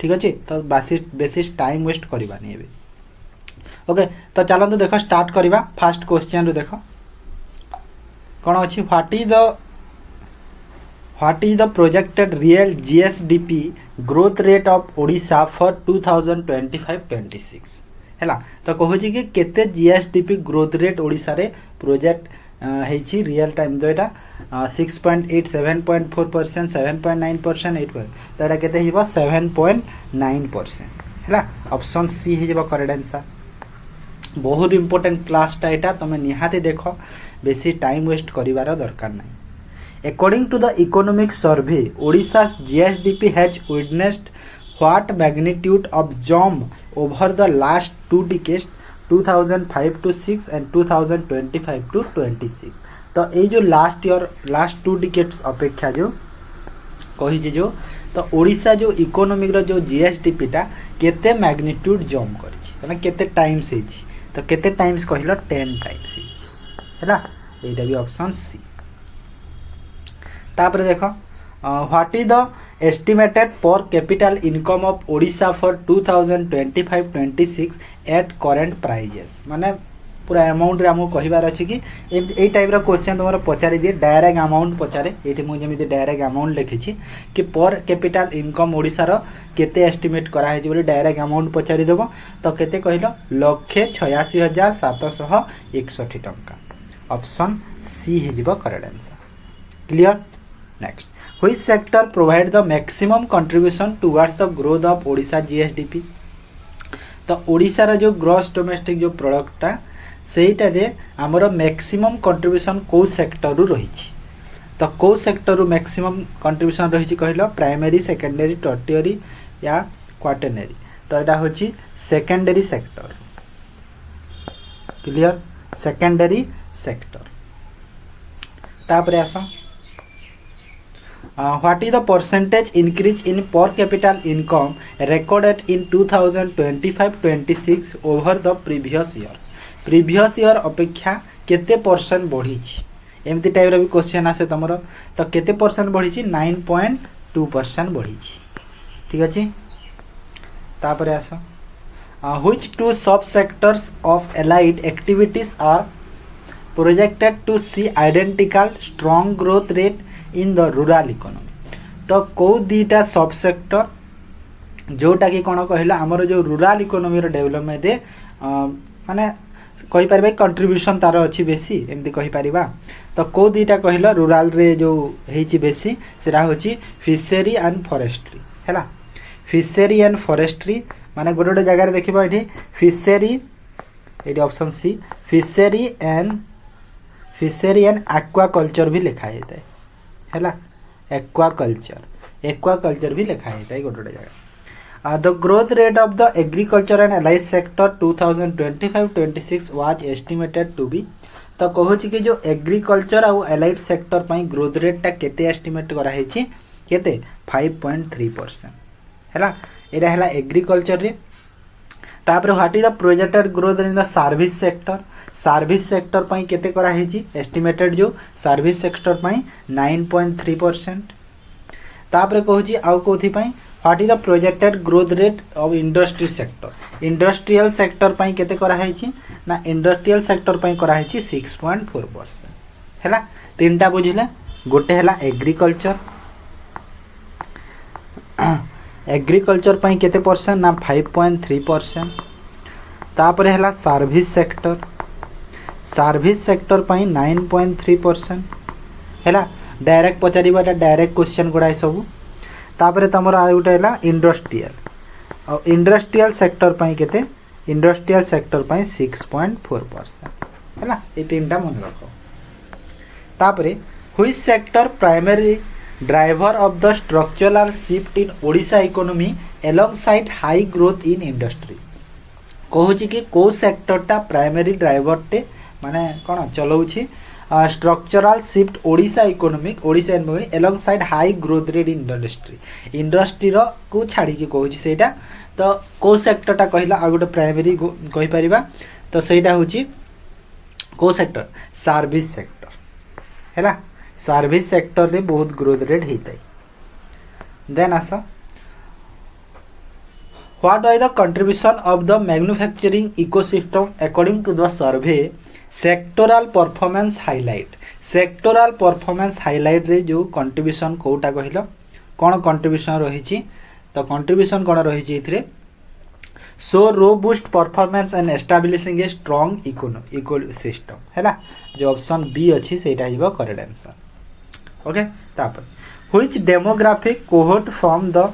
ठीक अच्छे तो बेसी टाइम वेस्ट करवानी एबे ओके तो चलतु देख स्टार्ट करवा फास्ट क्वेश्चन रू देख कौन अच्छी what is the projected real GSDP growth rate of Odisha for 2025-26 हैला तो कहूँ कि केते जीएसडीपी ग्रोथ रेट ओडिशा रे प्रोजेक्ट है रियल टाइम तो यहाँ 6.8 7.4% 7.9% 8 तो यहाँ केते 7.9% है ऑप्शन सी हो करेक्ट आंसर बहुत इंपोर्टेंट क्लासटा यहाँ तुम निहाती देख बेसी टाइम वेस्ट करिवार दरकार ना according to the economic survey Odisha GSDP has witnessed what magnitude of jump over the last 2 decades 2005-6 and 2025-26 तो ये जो लास्ट 2 डिकेड्स अपेक्षा जो कही जो तो ओडिशा जो इकोनॉमिक रो जो जीएसडीपी टा केते मैग्नीट्यूड जंप करी केते टाइम्स तो केते टाइम्स कहल 10 टाइम्स है यहाँ भी ऑप्शन सी तापर देख what is the estimated per capita income of Odisha for 2025-26 at current prices माने पूरा अमाउंट रे हमको कहिबार अछि कि ए टाइप रो क्वेश्चन तुमरो पचारि दिए डायरेक्ट अमाउंट पचारे एठी मु जेमिति डायरेक्ट अमाउंट लिखिछि कि पर कैपिटल इनकम ओडिशा रो केते एस्टिमेट करा है बोले डायरेक्ट अमाउंट पचारि देबो तो केते कहिलो 1,86,761 टंका ऑप्शन सी हिजिबो correct answer clear next which sector provide the maximum contribution towards the growth of Odisha GSDP तो ओडिशा रो जो ग्रॉस डोमेस्टिक जो प्रोडक्टटा सेटा दे हमरो मैक्सिमम कंट्रीब्यूशन को सेक्टर रु रही तो को सेक्टर रु मैक्सिमम कंट्रीब्यूशन रही कहलो प्राइमरी सेकेंडरी टर्टियरी या क्वाटरनरी तो यहाँ होची secondary sector clear secondary sector तापर आस what is the percentage increase in per capita income recorded in 2025-26 over the previous year अपेक्षा केते परसेंट बढ़ी एमती टाइप भी क्वेश्चन आसे तुम तो केते परसेंट बढ़ी 9.2% बढ़ी ठीक अच्छे तापर आस which 2 sub sectors of allied activities are projected to see identical strong growth rate in the rural economy तो कौ दीटा सब सेक्टर जोटा कि कौन कहला आमर जो रूरल इकोनॉमी डेवलपमेंट रे माने कहि परिबा कंट्रीब्यूशन तार अछि बेसी एमती कहि परिबा तो को दीटा कहला रूरल रे जो हेची बेसी सेरा होची फिशरी एंड फॉरेस्ट्री हैला फिशरी एंड फॉरेस्ट्री माने गोटे गोटे जगह देखिबा एठी फिशरी एठी option C fishery and aquaculture भी लिखा है एक्वाकल्चर भी लिखा है गोटे गोटे जगह the growth rate of the agriculture and allied sector 2025-26 was estimated to be तो कहूँ कि जो एग्रीकल्चर और एलाइड सेक्टर पर ग्रोथ रेटा केते एस्टिमेट करा है केते 5.3% है यहाँ एग्रीकल्चर रे तापर what is the projected growth in the service sector पर केते करा है एस्टिमेटेड जो सर्विस सेक्टर पर 9.3% तापर कहूँ आउ कौथि what is the projected growth rate of industrial sector पर केते करा है ना इंडस्ट्रियल सेक्टर पर करा है 6.4% है तीनटा बुझिले गोटे है एग्रीकल्चर पर केते परसेंट ना 5.3% तापर है सर्विस सेक्टर पर 9.3% है डायरेक्ट पचारिबा डायरेक्ट क्वेश्चन गुड़ा सब तापर तुम आ गोटे है इंडस्ट्रियल सेक्टर पर केते इंडस्ट्रियल सेक्टर पर 6.4% है ये तीनटा मन रख तापर which sector primary driver of the structural shift in Odisha economy alongside high growth in industry कहूँ कि कौ सेक्टरटा प्राइमरी ड्राइवर टे माने कौन चलाऊँगी structural shift Odisha economic Odisha economy alongside high growth rate in industry को छाड़ी कहूँ सेटा तो कौ सेक्टरटा कहला आ गोटे प्राइमरी कहि परिबा तो सेटा होची कौ सेक्टर सर्विस सेक्टर है सर्विस सेक्टर रे बहुत ग्रोथ रेट होता है then as What are the contribution of the manufacturing ecosystem according to the survey? Sectoral performance highlight. Sectoral performance highlight रे जो contribution कोटा कहिलो कौन contribution रही तो contribution कौन रही so robust performance and establishing a strong ecosystem है जो option B अच्छी सेटा हिबो करेक्ट आंसर ओके तापर which demographic cohort form the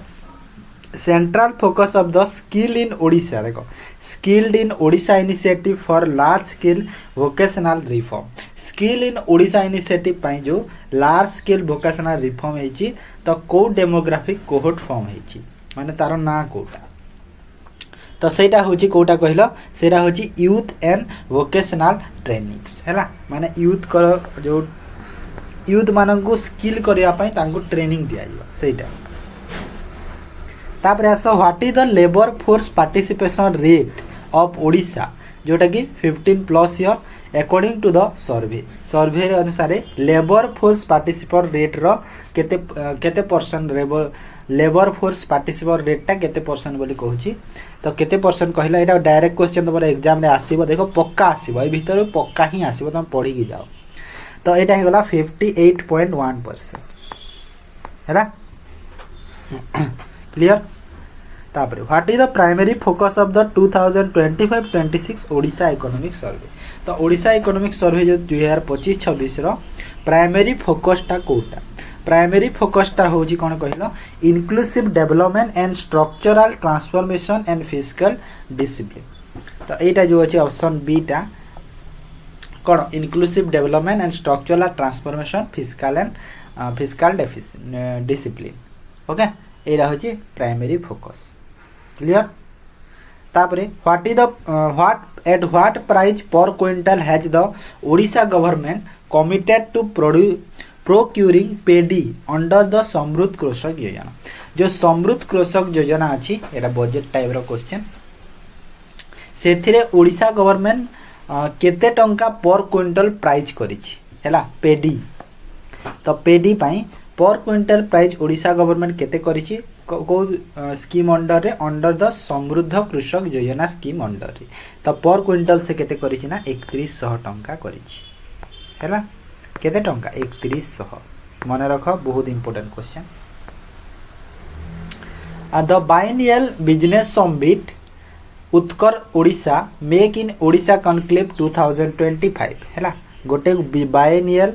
central focus of the skill in Odisha देखो skilled in Odisha initiative for large scale vocational reform skill in Odisha initiative पाई जो large scale vocational reform हेची तो को demographic cohort form हेची माने तारो ना कोटा तो सेटा होची कोटा कहलो सेटा होची यूथ एंड वोकेशनल ट्रेनिंग्स हैला माने यूथ कर जो यूथ मानन को स्किल करिया पई तांको ट्रेनिंग दिया जिवो सेटा तापर आसो what is the labour force participation rate of Odisha जोटा कि 15 plus year according to the survey अनुसार लेबर फोर्स पार्टिसिपेट रेट रो केते percent labour force participate rate केते परसेंट बोली कहूची तो केते परसेंट कहला एटा डायरेक्ट क्वेश्चन तमरा एग्जाम रे आसीबो देखो पक्का आसीबो ए भीतर पक्का ही आसीबो तुम पढ़ी की जाओ तो एटा हे गला 58.1% हैला क्लियर तापर what is the primary focus of the 2025-26 Odisha economic survey तो ओडिशा इकोनॉमिक सर्वे जो 2025-26 रो प्राइमरी फोकस टा कोटा प्राइमरी फोकस टा होजी कोन कहलो inclusive development and structural transformation and fiscal discipline तो एटा जो अछि ऑप्शन बी टा कोन inclusive development and structural transformation fiscal discipline okay एटा होची प्राइमरी फोकस क्लियर तापरे what is the what price per quintal has the Odisha government committed to procuring paddy under the Samruddha Krushak Yojana जो समृद्ध कृषक योजना अछि एटा बजट टाइप रो question सेथिरे ओडिशा गवर्नमेंट केते टंका पर क्विंटल प्राइस करिछि हैला पेडी तो पेडी पई पर क्विंटल प्राइस ओडिशा गवर्नमेंट केते करिछि को स्कीम अंडर रे अंडर द समृद्ध कृषक योजना स्कीम अंडर रे तो पर क्विंटल से केते करिछि ना 3100 टंका करिछि हैला केते टंका 3100 मन रख बहुत important question the biennial business summit Utkarsh Odisha make in Odisha conclave 2025 हैला गोटे बाइनियल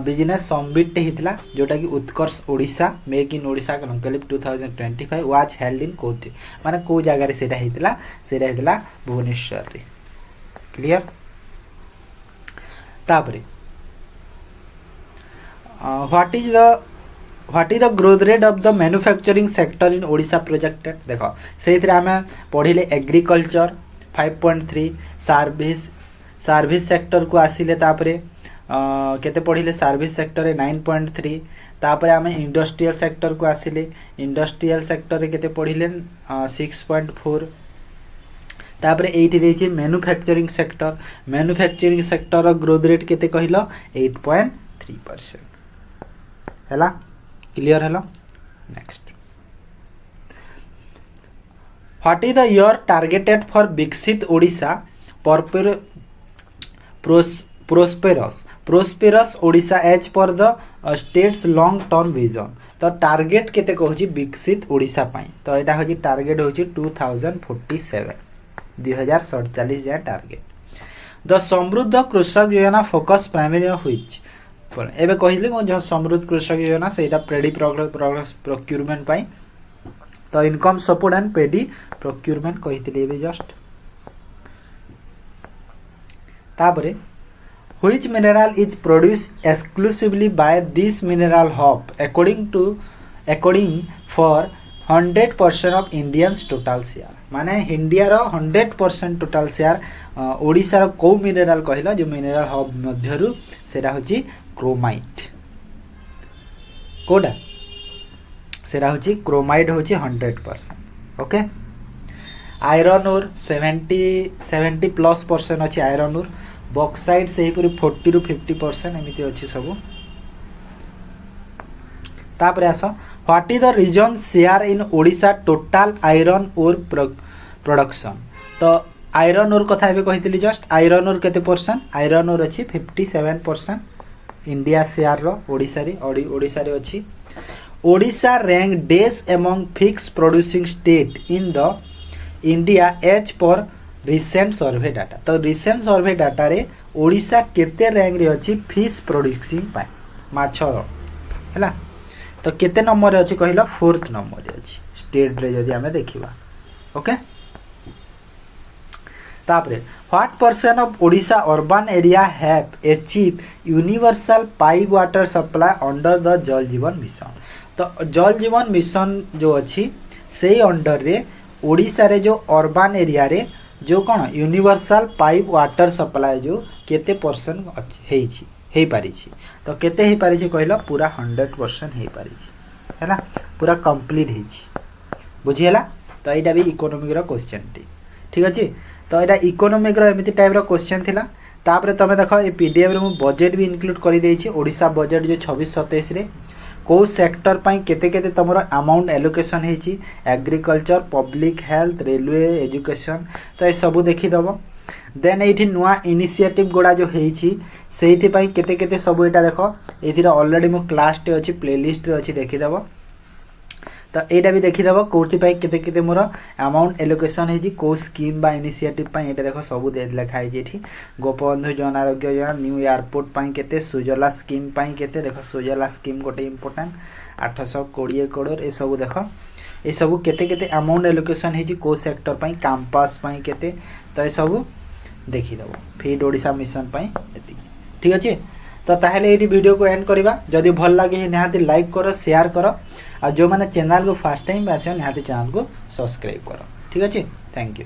बिजनेस समिट हितला जोटा कि Utkarsh Odisha make in Odisha conclave 2025 was held in कोठी माने को जगह रे सेटा हितला भुवनेश्वर रे क्लियर तापरे what is the growth rate of the manufacturing sector in Odisha projected देखो सेथिरे हमें पढ़िले एग्रीकल्चर 5.3 सर्विस सेक्टर को आसिले तापरे केते पढ़िले सर्विस सेक्टर रे 9.3 तापरे हमें इंडस्ट्रियल सेक्टर को आसिले इंडस्ट्रियल सेक्टर रे केते पढ़िले 6.4 तापरे एठी देछि मैन्युफैक्चरिंग सेक्टर रो ग्रोथ रेट केते कहिलो 8.3% हैला क्लियर हैला next what is the year targeted for Viksit Odisha prosperous Odisha as per the state's long term vision तो टारगेट केते कहूची विकसित ओडिशा पाई तो एटा होची टारगेट होची 2047 2047 जा टारगेट द समृद्ध कृषक योजना फोकस प्राइमरी व्हिच एबे कहिले मो जो समृद्ध कृषक योजना सेटा पेडी प्रोक्यूरमेंट पाई तो income support and paddy procurement कहितले एबे जस्ट तापरे which mineral is produced exclusively by this mineral hub according for 100% of Indians total share माने इंडिया रो 100% टोटल शेयर ओडिसा रो को मिनरल कहला जो मिनरल हब मध्यरु सेरा होची क्रोमाइट कोडा सेरा होची क्रोमाइट होची 100% okay iron ore 70 plus percent अछि आयरन ओर बॉक्साइट से ही पूरी 40 रु 50% एमिति अछि सब तापर आस what is the region share in Odisha total iron ore production. तो आयरन ओर कथा एबे कहितली जस्ट आयरन ओर केते परसेंट आयरन ओर अछि 57% इंडिया शेयर रो ओडिशा रे अछि। Odisha rank days among fix producing state in the India as per recent survey data. तो recent survey data रे ओडिशा केते रैंक रे अछि फिश प्रोड्यूसिंग पाए माछ हैला। तो केते नंबर रे अछि कहिलो 4th नंबर रे अछि स्टेट रे जदी हमें देखिबा। ओके तापरे what percent of Odisha urban area have achieve universal pipe water supply under the जल जीवन मिशन। तो जल जीवन मिशन जो अछि से अंडर रे ओडिशा रे जो अर्बन एरिया रे जो कौन यूनिवर्सल पाइप वाटर सप्लाई जो केते परसेंट हेई छी हेई पारी छी। तो केते हेई पारी छी कहलो पूरा 100% हेई पारी छी हैला पूरा कंप्लीट हेई छी बुझी हैला। तो एटा भी इकोनॉमिक रो क्वेश्चन टी ठीक अछि। तो एटा इकोनॉमिक रो एमिति टाइप रो क्वेश्चन थिला। तापरे तमे देखो ए पीडीएफ रे मु बजेट भी इंक्लूड करि देई छी ओडिशा बजेट जो 26-27 रे को सेक्टर पाई केते केते तमरो अमाउंट एलोकेशन हेई छी agriculture public health railway education. तो ए सब देखि दबो देन एठी नुआ इनिशिएटिव गोडा जो हेई छी सेहिति पाई केते केते सब एटा देखो एथिरा ऑलरेडी मो क्लास टे अछि प्लेलिस्ट रे अछि देखि दबो। तो एटा भी देखि दबो कोथि पाई केते केते मोर अमाउंट एलोकेशन हेई छी को स्कीम बा इनिशिएटिव पाई एटा देखो सब दे लिखा हेई छी एठी गोपबंधु जन आरोग्य योजना न्यू एयरपोर्ट पाई केते सुजला स्कीम पाई केते देखो सुजला स्कीम गोटे इंपोर्टेंट 820 करोड़ ए सब देखो ए सब केते केते अमाउंट एलोकेशन हेई छी को सेक्टर पाई कैंपस पाई केते। तो ए सब देखि दबो फीड ओडिशा मिशन पाई एति ठीक अछि। तो ताहले एटी वीडियो को एंड करबा जदी भल लागे निहाती लाइक करो शेयर करो आ जो माने चैनल को फर्स्ट टाइम आछन निहाती चैनल को सब्सक्राइब करो ठीक अछि। Thank you.